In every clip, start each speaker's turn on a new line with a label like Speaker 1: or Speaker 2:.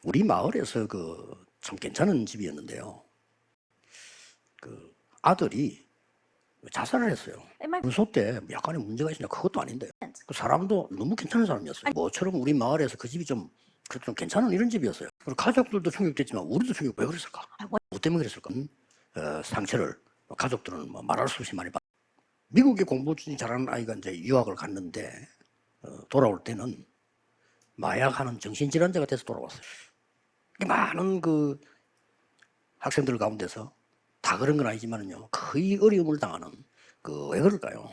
Speaker 1: 우리 마을에서 참 괜찮은 집이었는데요. 아들이 자살을 했어요. 분소 때 약간의 문제가 있으냐 그것도 아닌데 그 사람도 너무 괜찮은 사람이었어요. 뭐처럼 우리 마을에서 그 집이 좀 괜찮은 이런 집이었어요. 그리고 가족들도 충격됐지만 우리도 충격. 왜 그랬을까? 뭐 때문에 그랬을까? 상처를 가족들은 말할 수 없이 많이 받. 미국에 공부 잘하는 아이가 이제 유학을 갔는데 돌아올 때는 마약하는 정신질환자가 돼서 돌아왔어요. 많은 학생들 가운데서 다 그런 건 아니지만요, 거의 어려움을 당하는 왜 그럴까요?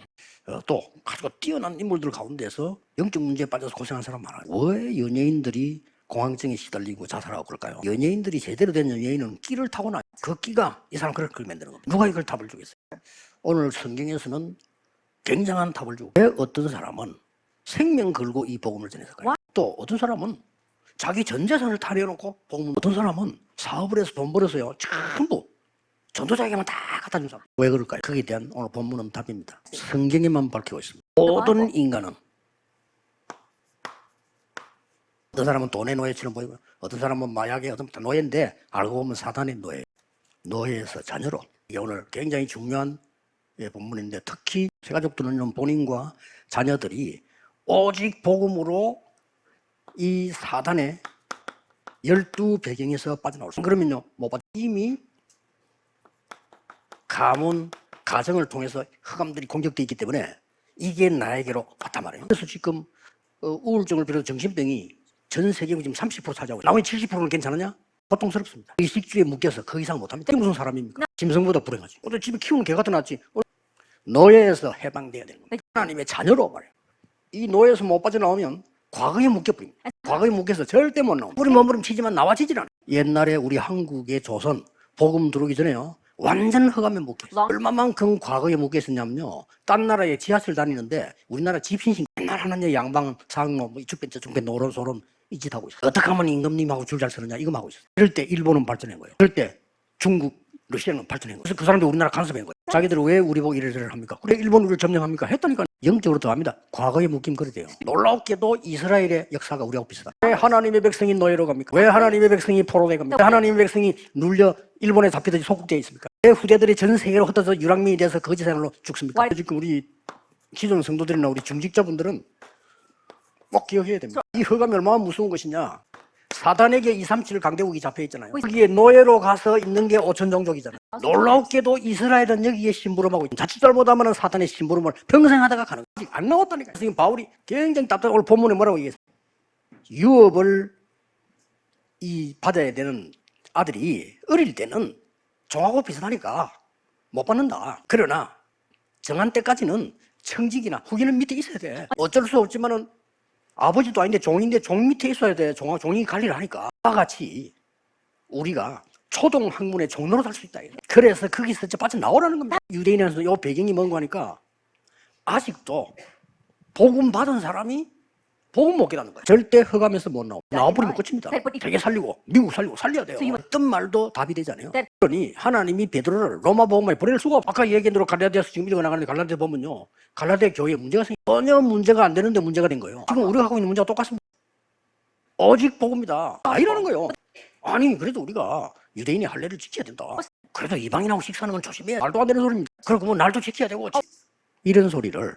Speaker 1: 또 아주 뛰어난 인물들 가운데서 영적 문제에 빠져서 고생한 사람 많아요. 왜 연예인들이 공황증에 시달리고 자살하고 그럴까요? 연예인들이 제대로 된 연예인은 끼를 타고나 그 끼가 이 사람 그렇게 만드는 겁니다. 누가 이걸 답을 주겠어요? 오늘 성경에서는 굉장한 답을 주고, 왜 어떤 사람은 생명 걸고 이 복음을 전했을까요? 또 어떤 사람은 자기 전 재산을 다 내놓고 복음을, 어떤 사람은 사업을 해서 돈 벌어서요 전부 전도자에게만 다 갖다 준 사람. 왜 그럴까요? 거기에 대한 오늘 본문은 답입니다. 성경에만 밝히고 있습니다. 모든 인간은, 어떤 사람은 돈의 노예처럼 보이고 어떤 사람은 마약의 어떤 노예인데 알고 보면 사단의 노예에서 자녀로. 이게 오늘 굉장히 중요한 본문인데, 특히 세가족들은 본인과 자녀들이 오직 복음으로 이 사단의 12배경에서 빠져나올 수 있습니다. 그러면요, 이미 가문, 가정을 통해서 흑암들이 공격되어 있기 때문에 이게 나에게로 왔단 말이에요. 그래서 지금 우울증을 비롯한 정신병이 전 세계로 지금 30% 차지하고, 나머지 70%는 괜찮으냐? 고통스럽습니다. 의식주에 묶여서 그 이상 못합니다. 이게 무슨 사람입니까? 짐승보다 불행하지. 어제 집에 키우는 개가 더 낫지. 노예에서 해방돼야 되는 겁니다. 하나님의 자녀로 말이에요. 이 노예에서 못 빠져나오면 과거에 묶여버립니다. 과거에 묶여서 절대 못 나옵니다. 우리 몸부림치지만 나와지질 않아요. 옛날에 우리 한국의 조선 복음 들어오기 전에요, 완전 흑암에 묶여있어요. 얼마만큼 과거에 묶여있었냐면요, 딴 나라에 지하철 다니는데 우리나라 집신신 맨날 하는 양방 상로 이쪽변 저쪽변 노론소론 이 짓 하고 있어요. 어떻게 하면 임금님하고 줄 잘 서느냐 이거 하고 있어요. 이럴 때 일본은 발전한 거예요. 이럴 때 중국, 러시아는 발전한 거예요. 그래서 그 사람들이 우리나라 간섭한 거예요. 자기들은 왜 우리 보고 이래저래 합니까? 그래 일본 우리를 점령합니까? 했다니까. 영적으로 더 합니다. 과거에 묶임 그래도요. 놀랍게도 이스라엘의 역사가 우리하고 비슷하다. 왜 하나님의 백성이 노예로 갑니까? 왜 하나님의 백성이 포로로 갑니까? 왜 하나님의 백성이 눌려 일본에 잡히듯이 속국되어 있습니까? 왜 후대들이 전 세계로 흩어져 유랑민이 돼서 거지 생활로 죽습니까? 지금 우리 기존 성도들이나 우리 중직자분들은 꼭 기억해야 됩니다. 이 흑암이 얼마나 무서운 것이냐. 사단에게 237 강대국이 잡혀있잖아요. 거기에 노예로 가서 있는 게 5천 종족이잖아요. 놀랍게도 이스라엘은 여기에 심부름하고 있는, 자칫 잘못하면 사단의 심부름을 평생 하다가 가는 거지. 안 나왔다니까. 지금 바울이 굉장히 답답해. 오늘 본문에 뭐라고 얘기했어요? 유업을 받아야 되는 아들이 어릴 때는 종하고 비슷하니까 못 받는다. 그러나 정한 때까지는 청직이나 후기는 밑에 있어야 돼. 어쩔 수 없지만은 아버지도 아닌데 종인데 종 밑에 있어야 돼. 종이 관리를 하니까. 그와 같이 우리가 초동 학문의 종로로 살 수 있다. 그래서 거기서 빠져나오라는 겁니다. 유대인에서 이 배경이 뭔가 하니까 아직도 복음 받은 사람이 복음 못 깨닫는 거예요. 절대 흑암에서 못 나옵니다. 나와버리면 끝입니다. 세계 살리고 미국 살리고 살려야 돼요. 어떤 말도 답이 되잖아요. 그러니 하나님이 베드로를 로마 복음에 보낼 수가 없고, 아까 얘기한 대로 갈라디아서 지금 읽어나가는데 갈라디아 보면요, 갈라디아 교회에 문제가 전혀 문제가 안 되는데 문제가 된 거예요. 지금 우리가 하고 있는 문제가 똑같습니다. 오직 복음이다. 아니라는 거예요. 아니 그래도 우리가 유대인이 할례를 지켜야 된다. 그래도 이방인하고 식사하는 건 조심해야, 말도 안 되는 소리입니다. 그리고 뭐 날도 지켜야 되고 이런 소리를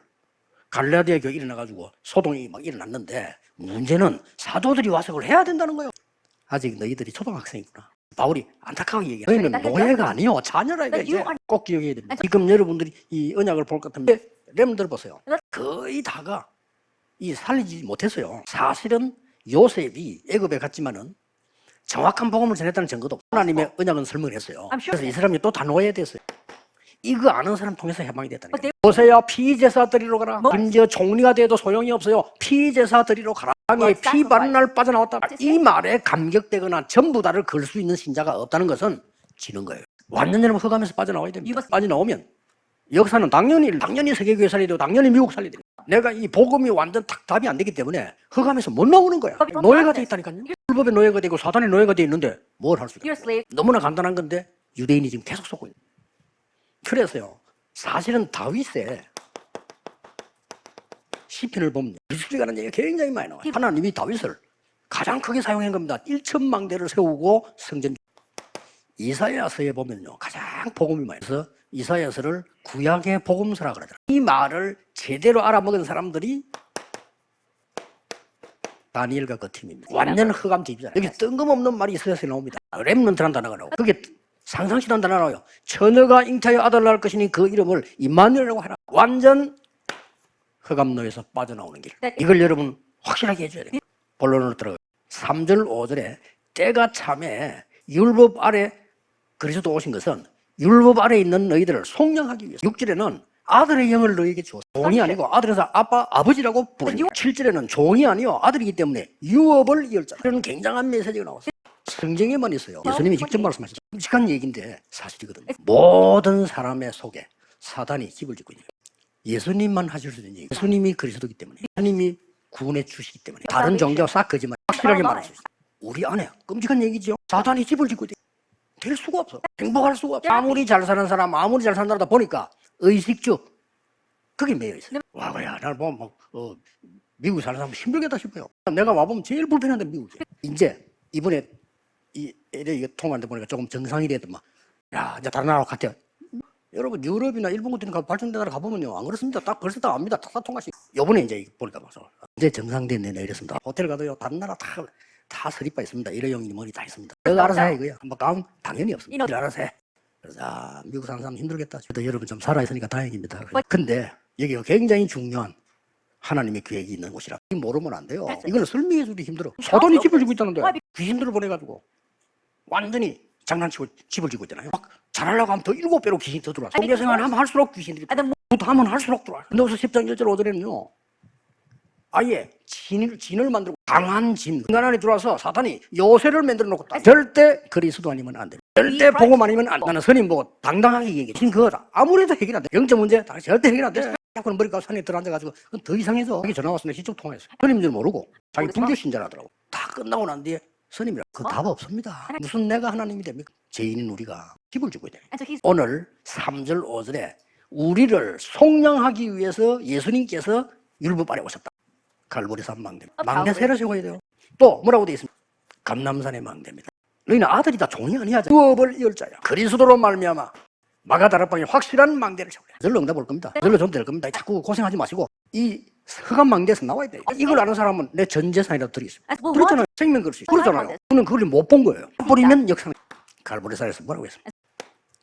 Speaker 1: 갈라디아 교회 일어나가지고 소동이 막 일어났는데, 문제는 사도들이 와서 그걸 해야 된다는 거예요. 아직 너희들이 초등학생이구나. 바울이 안타까워 얘기해요. 너희는 노예가 아니요 자녀라. 이게 꼭 기억해야 됩니다. 지금 여러분들이 이 언약을 볼 것 같으면 여러분들 보세요. 거의 다가 살리지 못했어요. 사실은 요셉이 애굽에 갔지만은 정확한 복음을 전했다는 증거도 없어요. 하나님의 언약은 설명을 했어요. 그래서 이 사람이 또 다 노예가 됐어요. 이거 아는 사람 통해서 해방이 됐다니까. 보세요. 피제사 드리러 가라. 심지어 총리가 돼도 소용이 없어요. 피제사 드리러 가라. 땅에 피 바른 날 빠져나왔다. 이 말에 감격되거나 전부 다를 걸 수 있는 신자가 없다는 것은 지는 거예요. 완전히 흑암에서 빠져나와야 됩니다. 빠져나오면 역사는 당연히 세계교회 살려야 되고 당연히 미국 살려야 돼요. 내가 이 복음이 완전 답이 안 되기 때문에 흑암에서 못 나오는 거야. 노예가 돼 있다니까요. 불법의 노예가 되고 사단의 노예가 돼 있는데 뭘 할 수 있어요? 너무나 간단한 건데 유대인이 지금 계속 속고 있는. 그래서요, 사실은 다윗의 시편을 보면 미술이 가는 얘기가 굉장히 많이 나와요. 하나님이 다윗을 가장 크게 사용한 겁니다. 1천망대를 세우고 성전. 이사야서에 보면요, 가장 복음이 많이 있어서 이사야서를 구약의 복음서라 그러더라고요. 이 말을 제대로 알아먹은 사람들이 다니엘과 그 팀입니다. 완전 흑암 팀이잖아요. 여기 뜬금없는 말이 이사야서에 나옵니다. 렘넌트란 단어가 나오고, 그게 상상시도 한 단어가 나와요. 처녀가 잉태하여 아들을 낳을 것이니 그 이름을 임마누엘이라고 하라. 완전 흑암노에서 빠져나오는 길. 이걸 여러분 확실하게 해줘야 돼요. 본론으로 들어가요. 3절 5절에 때가 참에 율법 아래 그리스도 오신 것은 율법 아래 있는 너희들을 속량하기 위해서. 6절에는 아들의 영을 너희에게 주었어. 종이 아니고 아들에서 아버지라고 부르죠. 7절에는 종이 아니요 아들이기 때문에 유업을 이을자. 이런 굉장한 메시지가 나왔어요. 성경에만 있어요. 예수님이 직접 말씀하셨죠. 끔찍한 얘기인데 사실이거든요. 모든 사람의 속에 사단이 집을 짓고 있는 거예요. 예수님만 하실 수 있는 얘기. 예수님이 그리스도이기 때문에, 하나님이 구원해 주시기 때문에 다른 종교 싹 거짓말 확실하게 말할 수 있어요. 우리 안에 끔찍한 얘기죠. 사단이 집을 짓고 있대. 될 수가 없어. 행복할 수가 없어. 아무리 잘 사는 사람, 아무리 잘 산다다 보니까 의식주 그게 매여 있어요. 와야 나를 보면 미국 사는 사람 힘들겠다 싶어요. 내가 와보면 제일 불편한데 미국이. 이제 이번에 이게 통화하는데 보니까 조금 정상이 됐더만. 야 이제 다른 나라 같아요. 여러분 유럽이나 일본 같은 데 발전된 나라 가보면요 안 그렇습니다. 딱 벌써 다 압니다. 다 통과시. 요번에 이제 보니까 봐서 이제 정상됐네 이랬습니다. 호텔 가도요 다른 나라 다 서리빠 있습니다. 일회용 머리 다 있습니다. 내가 알아서 해 이거야. 뭐 가면 당연히 없습니다. 알아서 해. 그래서 미국 사는 사람 힘들겠다. 그래도 여러분 좀 살아있으니까 다행입니다. 근데 여기가 굉장히 중요한 하나님의 계획이 있는 곳이라 모르면 안 돼요. 이걸 설명해 주기 힘들어. 사단이 집을 지고 있다는데 귀신들을 보내가지고 완전히 장난치고 집을 지고 있잖아요. 막 잘하려고 하면 더 7배로 귀신이 더 들어와. 성교생활 하면 할수록 귀신들이 하면 할수록 들어와. 근데 여기서 10장 1절 5절에는요 아예 진을 만들고 강한 진 인간 안에 들어와서 사탄이 요새를 만들어 놓고 절대 그리스도 아니면 안 돼. 절대 복음 아니면 안 돼. 나는 스님 보고 당당하게 얘기해. 진 그거다. 아무래도 해결 안 돼. 영적 문제 절대 해결 안 돼. 자꾸는 머리가 산에 들어앉아가지고 더 이상해져. 자기 전화 왔으니까 직접 통화했어. 스님인 줄 모르고 자기 불교 신자라더라고. 다 끝나고 난 뒤에 스님이라 그 답 없습니다. 무슨 내가 하나님이 됩니까? 죄인인 우리가 집을 주고 있다. 오늘 3절 5절에 우리를 속량하기 위해서 예수님께서 율법 아래 오셨다. 갈보리산 망대. 망대 새로 세워야 돼요. 또 뭐라고 되어 있습니까? 감람산의 망대입니다. 너희는 아들이다 종이 아니야. 유업을 이을 자야. 그리스도로 말미암아 마가다락방에 확실한 망대를 세우래. 저절로 응답 올 겁니다. 저절로 좀 될 겁니다. 자꾸 고생하지 마시고 이 흑암 망대에서 나와야 돼요. 이걸 아는 사람은 내 전 재산이라도 드리겠습니다. 그렇잖아요. 생명 걸 수 있어요. 그렇잖아요. 그는 그걸 못 본 거예요. 버리면 역사는 갈보리산에서 뭐라고 했습니까?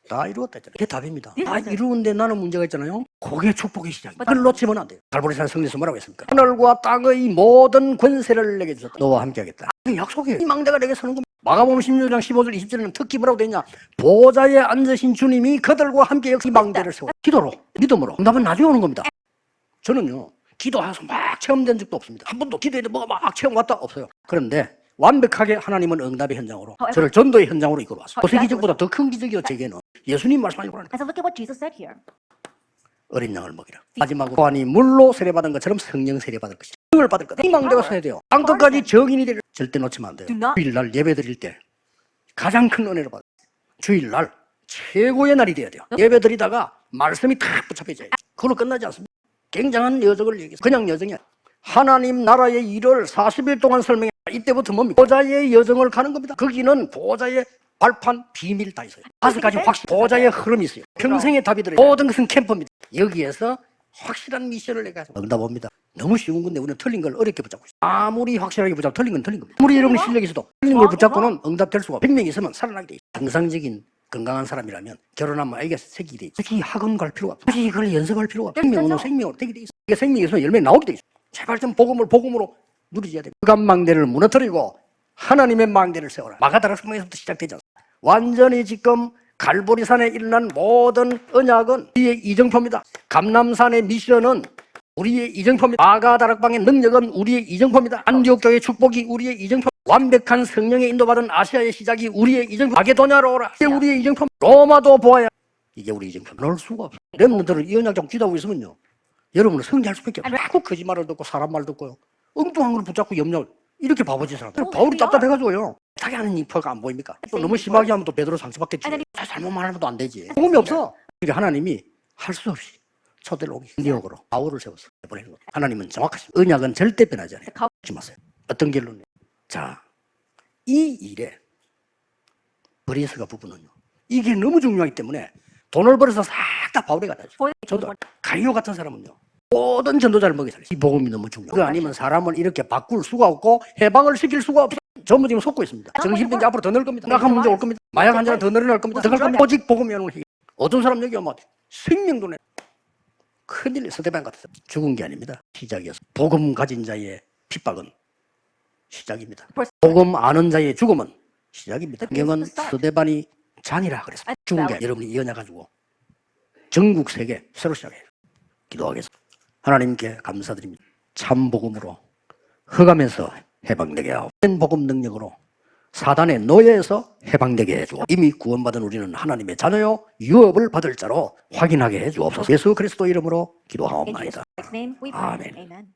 Speaker 1: 다 이루었다 했잖아요. 그게 답입니다. 다 이루는데 나는 문제가 있잖아요. 그게 축복의 시작입니다. 그걸 놓치면 안 돼요. 갈보리산 성에서 뭐라고 했습니까? 하늘과 땅의 모든 권세를 내게 주셨다. 너와 함께 하겠다. 약속이에요. 이 망대가 내게 서는 겁니다. 마가복음 16장 15절 20절에는 특히 뭐라고 되냐? 보좌에 앉으신 주님이 그들과 함께 이 망대를 세워 기도로 믿음으로 응답은 나중에 오는 겁니다. 저는요 기도해서 막 체험된 적도 없습니다. 한 번도 기도했는데 뭐가 막 체험 왔다 없어요. 그런데 완벽하게 하나님은 응답의 현장으로 저를 전도의 현장으로 이끌어 왔어요. 그 기적보다 더 큰 기적이요 제게는 예수님 말씀하시고 하는 거예요. 어린 양을 먹이라. 마지막으로 요한이 물로 세례받은 것처럼 성령 세례받을 것이다. 성령을 받을 거다. 이 망대가 서야 돼요. 땅끝까지 정인이 되길 절대 놓치면 안 돼요. 주일날 예배 드릴 때 가장 큰 은혜를 받아요. 주일날 최고의 날이 돼야 돼요. 예배 드리다가 말씀이 탁 붙잡혀져요. 그걸로 끝나지 않습니다. 굉장한 여정을 얘기해서 그냥 여정이야. 하나님 나라의 일을 40일 동안 설명해. 이때부터 뭡니까? 보좌의 여정을 가는 겁니다. 거기는 보좌의 발판 비밀 다 있어요. 5가지 확실 보좌의 흐름이 있어요. 평생의 답이 들어요. 모든 것은 캠프입니다. 여기에서 확실한 미션을 내가 응답합니다. 너무 쉬운 건데 우리는 틀린 걸 어렵게 붙잡고 있어요. 아무리 확실하게 붙잡고 틀린 건 틀린 겁니다. 아무리 여러분이 실력이 있어도 틀린 걸 붙잡고는 응답될 수가 없어요. 100명 있으면 살아나게 돼 있어요. 정상적인 건강한 사람이라면 결혼하면 아이가 새끼 돼 있어요. 굳이 학원 갈 필요가 없어요. 굳이 그걸 연습할 필요가 없어요. 생명은 생명으로 되게 돼 있어요. 이게 생명이 있으면 열매 나오게 돼 있어요. 제발 좀 복음으로 누리셔야 돼요. 흑암 망대를 무너뜨리고 하나님의 망대를 세워라. 마가다락방에서부터 시작되지 않습니다. 완전히 지금 갈보리산에 일어난 모든 언약은 우리의 이정표입니다. 감람산의 미션은 우리의 이정표입니다. 마가다락방의 능력은 우리의 이정표입니다. 안디옥 교회의 축복이 우리의 이정표. 완벽한 성령의 인도받은 아시아의 시작이 우리의 이정표. 마게도냐로 오라. 이게 우리의 이정표. 로마도 보아야. 이게 우리 이정표. 넣을 수가 없어요. 렘넌트를 이 언약 좀 기도하고 있으면요. 여러분은 성장할 수밖에 없어요. 자꾸 거짓말을 듣고 사람 말 듣고요. 엉뚱한 걸 붙잡고 염려. 이렇게 바보진 사람. 바울이 답답해가지고요. 자기 하는 인파가 안 보입니까? 또 너무 심하게 하면 또 베드로 상처받겠지. 잘못 말하면 또 안 되지. 복음이 없어. 그러니까 하나님이 할 수 없이 초대를 오기 인디옥으로 바울을 세웠어. 보내는 거. 하나님은 정확하십니다. 언약은 절대 변하지 않아요. 하지 마세요. 어떤 결론이에요? 자, 이 일에 브리스가 부부는요. 이게 너무 중요하기 때문에 돈을 벌어서 싹 다 바울에 갖다 줘. 저도 가이오 같은 사람은요. 모든 전도자를 먹여 살려. 이 복음이 너무 중요해요. 그거 아니면 사람을 이렇게 바꿀 수가 없고 해방을 시킬 수가 없어. 전부 지금 속고 있습니다. 정신병자 앞으로 더 늘 겁니다. 심각한 문제 올 겁니다. 마약 환자는 더 늘어날 겁니다. 더 갈 겁니다. 오직 복음이 오는 희. 어떤 사람 여기 오면 생명도 내. 큰일 스테반 같았어요. 죽은 게 아닙니다. 시작이었어. 복음 가진 자의 핍박은 시작입니다. 복음 아는 자의 죽음은 시작입니다. 성경은 스데반이 장이라 그랬어요. 죽은 게 여러분이 이어나가지고 전국 세계 새로 시작해요. 기도하겠습니다. 하나님께 감사드립니다. 참 복음으로 흑암에서 해방되게 하고 복음 능력으로 사단의 노예에서 해방되게 해주고 이미 구원받은 우리는 하나님의 자녀요 유업을 받을 자로 확인하게 해주옵소서. 예수 그리스도 이름으로 기도하옵나이다. 아멘.